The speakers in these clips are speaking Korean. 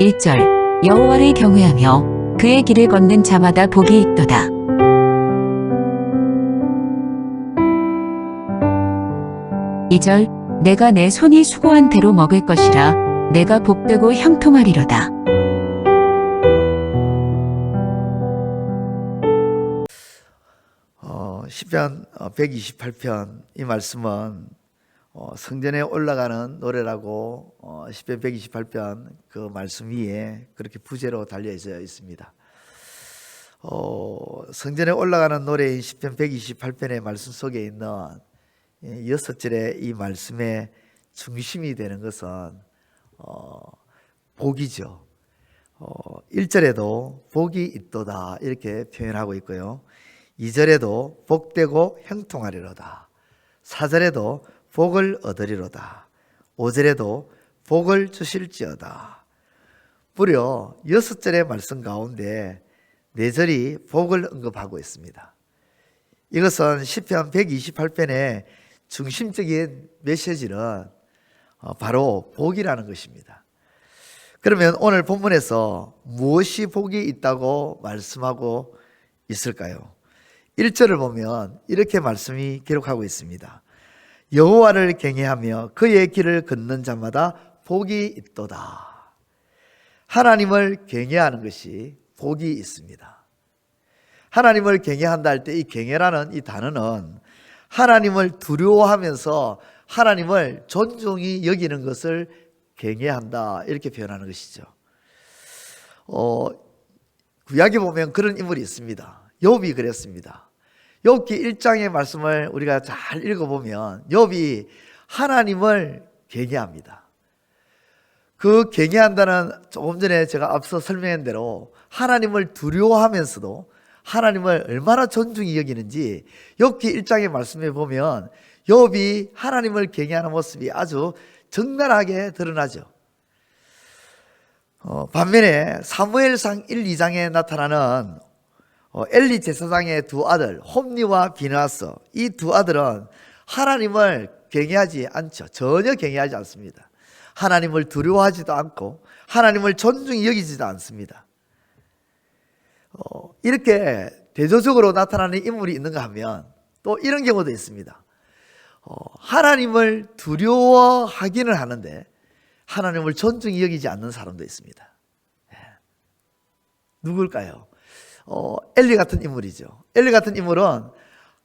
1절 여호와를 경외하며 그의 길을 걷는 자마다 복이 있도다. 2절 내가 내 손이 수고한 대로 먹을 것이라 내가 복되고 형통하리로다. 시편 128편 이 말씀은 성전에 올라가는 노래라고 시편 128편 그 말씀 위에 그렇게 부제로 달려져 있습니다. 성전에 올라가는 노래인 시편 128편의 말씀 속에 있는 6절의 이 말씀의 중심이 되는 것은 복이죠. 1절에도 복이 있도다 이렇게 표현하고 있고요. 2절에도 복되고 형통하리로다. 4절에도 복을 얻으리로다. 5절에도 복을 주실지어다. 무려 6절의 말씀 가운데 4절이 복을 언급하고 있습니다. 이것은 시편 128편의 중심적인 메시지는 바로 복이라는 것입니다. 그러면 오늘 본문에서 무엇이 복이 있다고 말씀하고 있을까요? 1절을 보면 이렇게 말씀이 기록하고 있습니다. 여호와를 경외하며 그의 길을 걷는 자마다 복이 있도다. 하나님을 경외하는 것이 복이 있습니다. 하나님을 경외한다 할 때 이 경외라는 이 단어는 하나님을 두려워하면서 하나님을 존중히 여기는 것을 경외한다 이렇게 표현하는 것이죠. 구약에 보면 그런 인물이 있습니다. 욥이 그랬습니다. 욥기 1장의 말씀을 우리가 잘 읽어보면 욥이 하나님을 경외합니다. 그 경외한다는 조금 전에 제가 앞서 설명한 대로 하나님을 두려워하면서도 하나님을 얼마나 존중히 여기는지 욥기 1장의 말씀에 보면 욥이 하나님을 경외하는 모습이 아주 적나라하게 드러나죠. 반면에 사무엘상 1, 2장에 나타나는 엘리 제사장의 두 아들 홈니와 비느하스 이 두 아들은 하나님을 경외하지 않죠. 전혀 경외하지 않습니다. 하나님을 두려워하지도 않고 하나님을 존중히 여기지도 않습니다. 이렇게 대조적으로 나타나는 인물이 있는가 하면 또 이런 경우도 있습니다. 하나님을 두려워하기는 하는데 하나님을 존중히 여기지 않는 사람도 있습니다. 누굴까요? 엘리 같은 인물이죠. 엘리 같은 인물은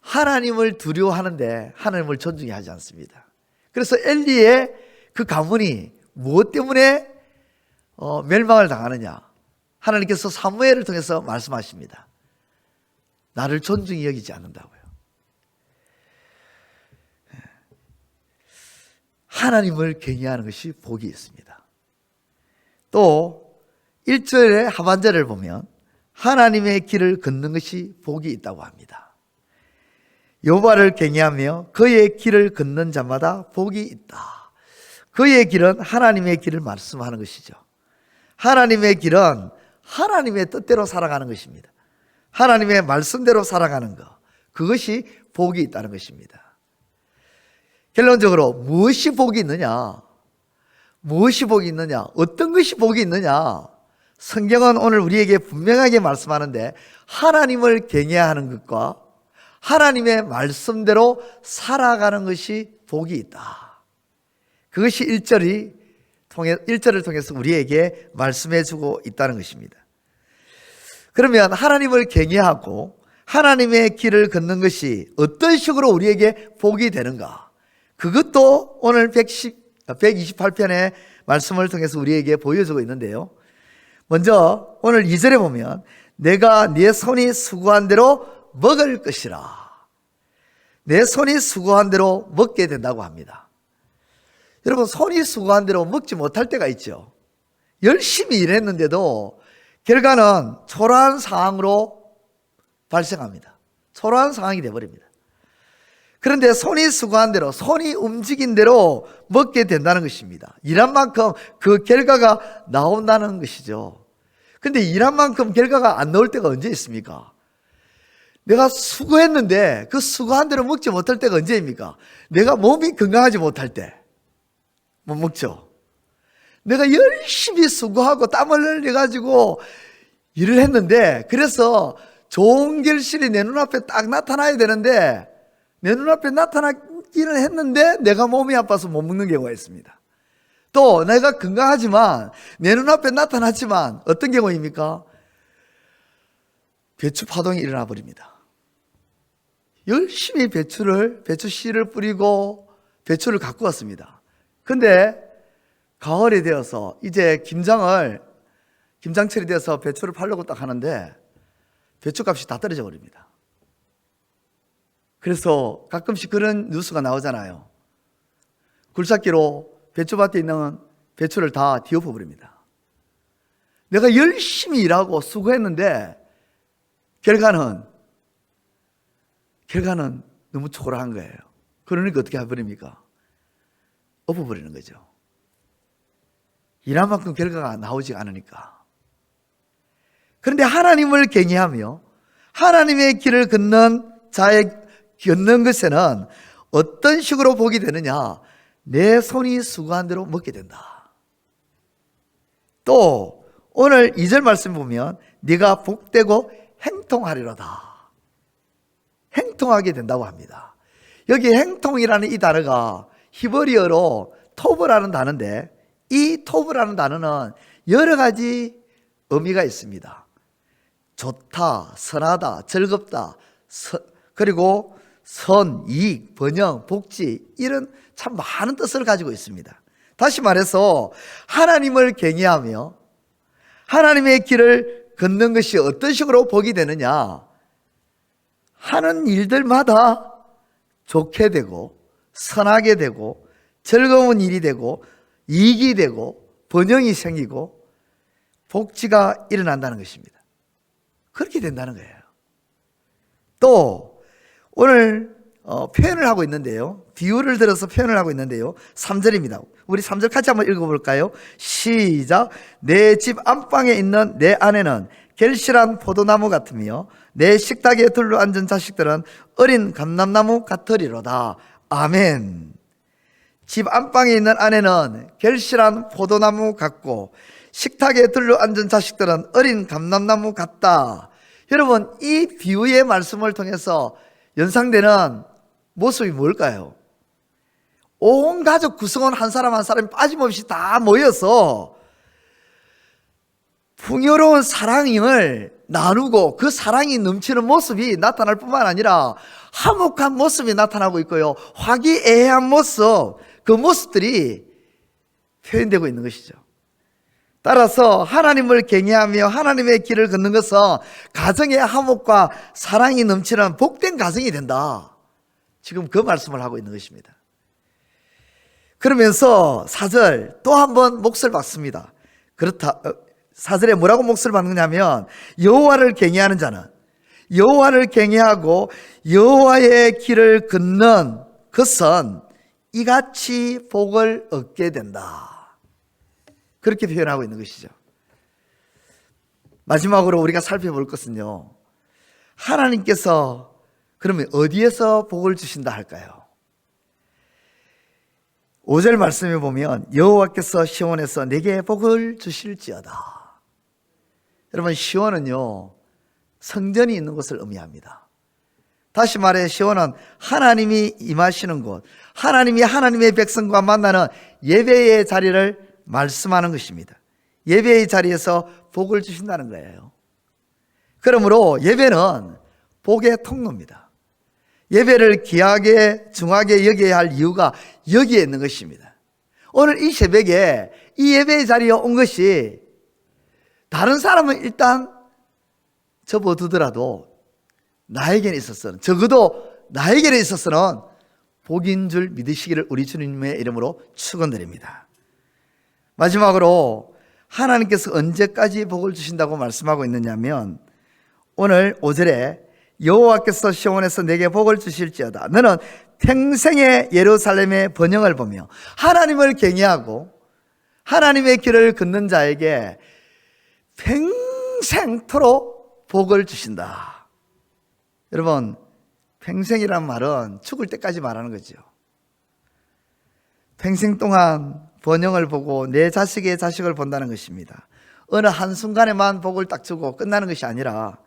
하나님을 두려워하는데 하나님을 존중히 하지 않습니다. 그래서 엘리의 그 가문이 무엇 때문에 멸망을 당하느냐? 하나님께서 사무엘을 통해서 말씀하십니다. 나를 존중히 여기지 않는다고요. 하나님을 경외하는 것이 복이 있습니다. 또 1절의 하반절을 보면 하나님의 길을 걷는 것이 복이 있다고 합니다. 여호와를 경외하며 그의 길을 걷는 자마다 복이 있다. 그의 길은 하나님의 길을 말씀하는 것이죠. 하나님의 길은 하나님의 뜻대로 살아가는 것입니다. 하나님의 말씀대로 살아가는 것, 그것이 복이 있다는 것입니다. 결론적으로 무엇이 복이 있느냐? 무엇이 복이 있느냐? 어떤 것이 복이 있느냐? 성경은 오늘 우리에게 분명하게 말씀하는데 하나님을 경외하는 것과 하나님의 말씀대로 살아가는 것이 복이 있다. 그것이 1절을 통해서 우리에게 말씀해 주고 있다는 것입니다. 그러면 하나님을 경외하고 하나님의 길을 걷는 것이 어떤 식으로 우리에게 복이 되는가? 그것도 오늘 128편의 말씀을 통해서 우리에게 보여주고 있는데요. 먼저 오늘 2절에 보면 내가 네 손이 수고한 대로 먹을 것이라. 내 손이 수고한 대로 먹게 된다고 합니다. 여러분, 손이 수고한 대로 먹지 못할 때가 있죠. 열심히 일했는데도 결과는 초라한 상황으로 발생합니다. 초라한 상황이 되어버립니다. 그런데 손이 수고한 대로, 손이 움직인 대로 먹게 된다는 것입니다. 일한 만큼 그 결과가 나온다는 것이죠. 근데 일한 만큼 결과가 안 나올 때가 언제 있습니까? 내가 수고했는데 그 수고한 대로 먹지 못할 때가 언제입니까? 내가 몸이 건강하지 못할 때 못 먹죠. 내가 열심히 수고하고 땀을 흘려가지고 일을 했는데, 그래서 좋은 결실이 내 눈앞에 딱 나타나야 되는데, 내 눈앞에 나타나기는 했는데 내가 몸이 아파서 못 먹는 경우가 있습니다. 또 내가 건강하지만 내 눈앞에 나타났지만 어떤 경우입니까? 배추 파동이 일어나 버립니다. 열심히 배추 씨를 뿌리고 배추를 갖고 왔습니다. 근데 가을이 되어서 이제 김장철이 되어서 배추를 팔려고 딱 하는데 배추값이 다 떨어져 버립니다. 그래서 가끔씩 그런 뉴스가 나오잖아요. 굴삭기로 배추밭에 있는 배추를 다 뒤엎어 버립니다. 내가 열심히 일하고 수고했는데 결과는 너무 초라한 거예요. 그러니까 어떻게 해버립니까? 엎어버리는 거죠. 일한 만큼 결과가 나오지 않으니까. 그런데 하나님을 경외하며 하나님의 길을 걷는 것에는 어떤 식으로 복이 되느냐? 내 손이 수고한 대로 먹게 된다. 또 오늘 2절 말씀 보면 네가 복되고 행통하리로다. 행통하게 된다고 합니다. 여기 행통이라는 이 단어가 히브리어로 토브라는 단어인데, 이 토브라는 단어는 여러 가지 의미가 있습니다. 좋다, 선하다, 즐겁다, 그리고 선, 이익, 번영, 복지, 이런 참 많은 뜻을 가지고 있습니다. 다시 말해서 하나님을 경외하며 하나님의 길을 걷는 것이 어떤 식으로 복이 되느냐? 하는 일들마다 좋게 되고 선하게 되고 즐거운 일이 되고 이익이 되고 번영이 생기고 복지가 일어난다는 것입니다. 그렇게 된다는 거예요. 또 오늘 표현을 하고 있는데요, 비유를 들어서 표현을 하고 있는데요, 3절입니다. 우리 3절 같이 한번 읽어볼까요? 시작. 내 집 안방에 있는 내 아내는 결실한 포도나무 같으며 내 식탁에 둘러앉은 자식들은 어린 감람나무 같으리로다. 아멘. 집 안방에 있는 아내는 결실한 포도나무 같고 식탁에 둘러앉은 자식들은 어린 감람나무 같다. 여러분, 이 비유의 말씀을 통해서 연상되는 모습이 뭘까요? 온 가족 구성원 한 사람 한 사람이 빠짐없이 다 모여서 풍요로운 사랑을 나누고 그 사랑이 넘치는 모습이 나타날 뿐만 아니라 화목한 모습이 나타나고 있고요, 화기애애한 모습, 그 모습들이 표현되고 있는 것이죠. 따라서 하나님을 경외하며 하나님의 길을 걷는 것은 가정의 화목과 사랑이 넘치는 복된 가정이 된다. 지금 그 말씀을 하고 있는 것입니다. 그러면서 4절 또 한 번 몫을 받습니다. 그렇다. 4절에 뭐라고 몫을 받느냐면, 여호와를 경외하는 자는, 여호와를 경외하고 여호와의 길을 걷는 것은 이같이 복을 얻게 된다. 그렇게 표현하고 있는 것이죠. 마지막으로 우리가 살펴볼 것은요, 하나님께서 그러면 어디에서 복을 주신다 할까요? 5절 말씀에 보면 여호와께서 시온에서 내게 복을 주실지어다. 여러분, 시온은요, 성전이 있는 곳을 의미합니다. 다시 말해 시온은 하나님이 임하시는 곳, 하나님이 하나님의 백성과 만나는 예배의 자리를 말씀하는 것입니다. 예배의 자리에서 복을 주신다는 거예요. 그러므로 예배는 복의 통로입니다. 예배를 귀하게 중하게 여겨야 할 이유가 여기에 있는 것입니다. 오늘 이 새벽에 이 예배의 자리에 온 것이 다른 사람은 일단 접어두더라도 나에게는 있어서는, 적어도 나에게는 있어서는 복인 줄 믿으시기를 우리 주님의 이름으로 축원드립니다. 마지막으로 하나님께서 언제까지 복을 주신다고 말씀하고 있느냐면, 오늘 5절에 여호와께서 시온에서 내게 복을 주실지어다. 너는 평생의 예루살렘의 번영을 보며 하나님을 경외하고 하나님의 길을 걷는 자에게 평생토록 복을 주신다. 여러분, 평생이란 말은 죽을 때까지 말하는 거죠. 평생 동안 번영을 보고 내 자식의 자식을 본다는 것입니다. 어느 한순간에만 복을 딱 주고 끝나는 것이 아니라,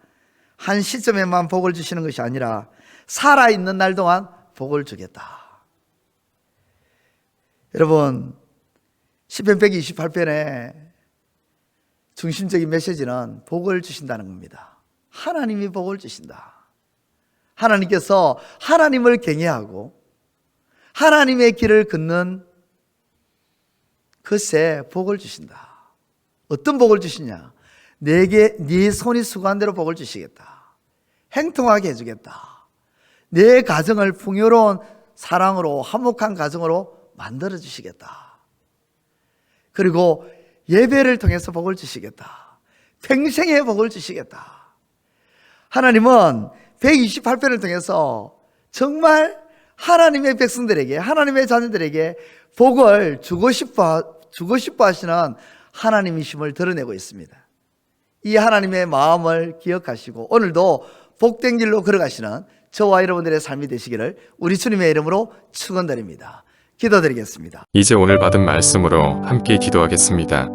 한 시점에만 복을 주시는 것이 아니라 살아있는 날 동안 복을 주겠다. 여러분, 시편 128편의 중심적인 메시지는 복을 주신다는 겁니다. 하나님이 복을 주신다. 하나님께서 하나님을 경외하고 하나님의 길을 걷는 것에 복을 주신다. 어떤 복을 주시냐? 내게 네 손이 수고한 대로 복을 주시겠다. 행통하게 해주겠다. 내 가정을 풍요로운 사랑으로, 화목한 가정으로 만들어 주시겠다. 그리고 예배를 통해서 복을 주시겠다. 평생의 복을 주시겠다. 하나님은 128편을 통해서 정말 하나님의 백성들에게, 하나님의 자녀들에게 복을 주고 싶어 하시는 하나님이심을 드러내고 있습니다. 이 하나님의 마음을 기억하시고 오늘도 복된 길로 걸어가시는 저와 여러분들의 삶이 되시기를 우리 주님의 이름으로 축원드립니다. 기도드리겠습니다. 이제 오늘 받은 말씀으로 함께 기도하겠습니다.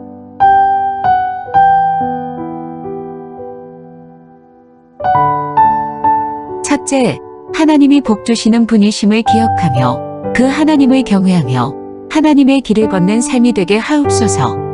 첫째, 하나님이 복 주시는 분이심을 기억하며 그 하나님을 경외하며 하나님의 길을 걷는 삶이 되게 하옵소서.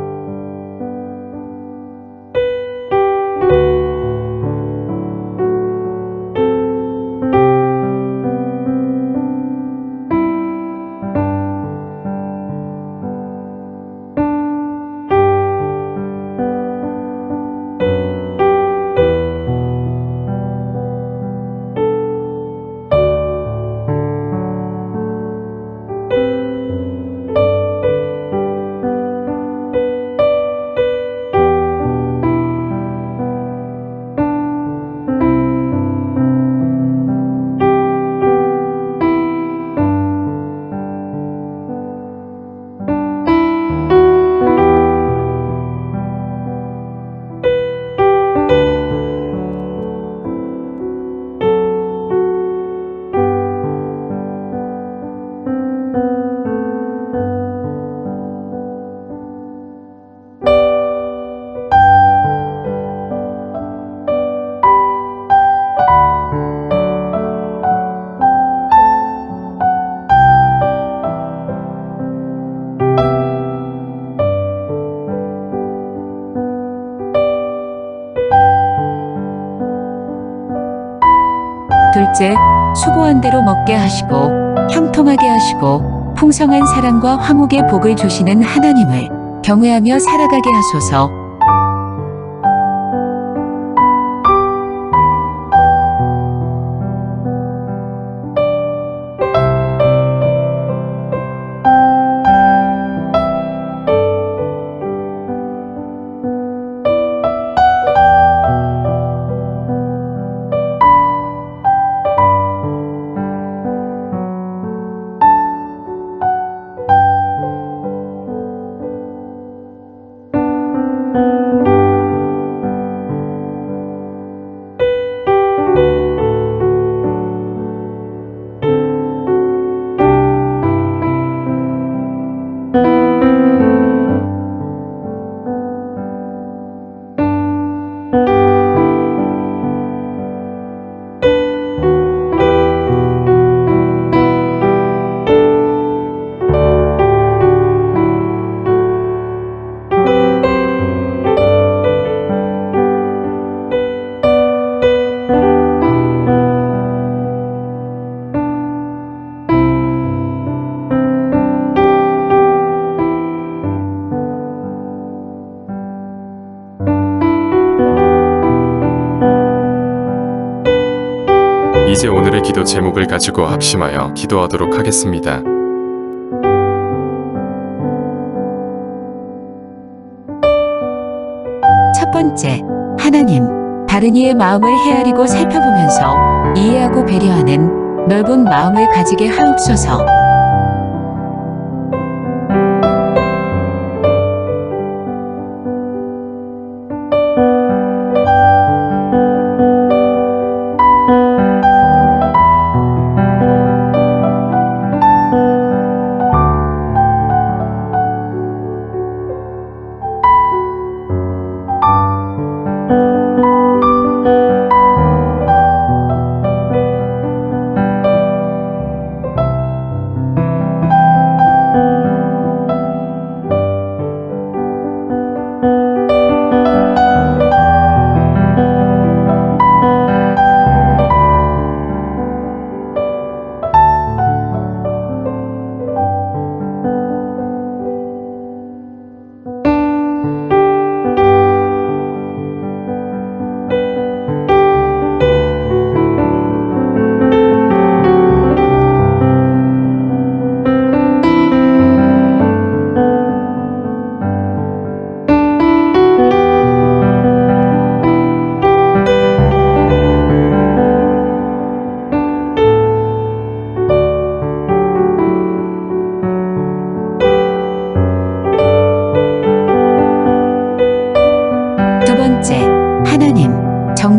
둘째, 수고한 대로 먹게 하시고 형통하게 하시고 풍성한 사랑과 화목의 복을 주시는 하나님을 경외하며 살아가게 하소서. 이제 오늘의 기도 제목을 가지고 합심하여 기도하도록 하겠습니다. 첫 번째, 하나님, 다른 이의 마음을 헤아리고 살펴보면서 이해하고 배려하는 넓은 마음을 가지게 하옵소서.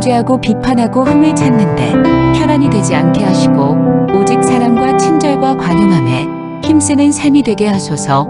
정죄하고 비판하고 흠을 찾는데 혈안이 되지 않게 하시고 오직 사랑과 친절과 관용함에 힘쓰는 삶이 되게 하소서.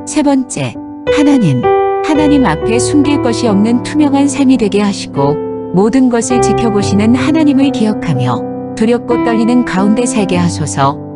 세 번째, 하나님 앞에 숨길 것이 없는 투명한 삶이 되게 하시고 모든 것을 지켜보시는 하나님을 기억하며 두렵고 떨리는 가운데 살게 하소서.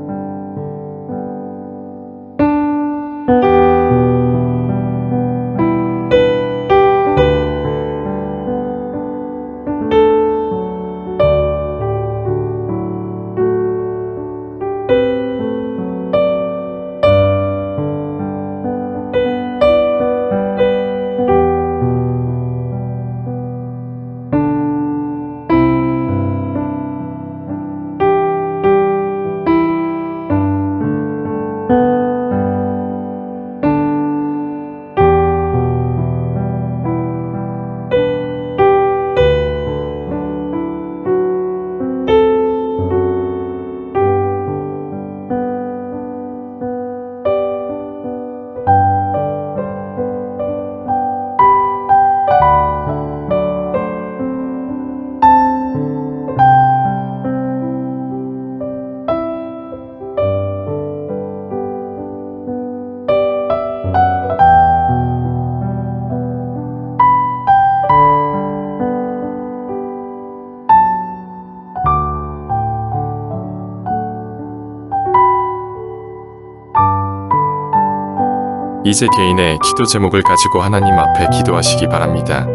이제 개인의 기도 제목을 가지고 하나님 앞에 기도하시기 바랍니다.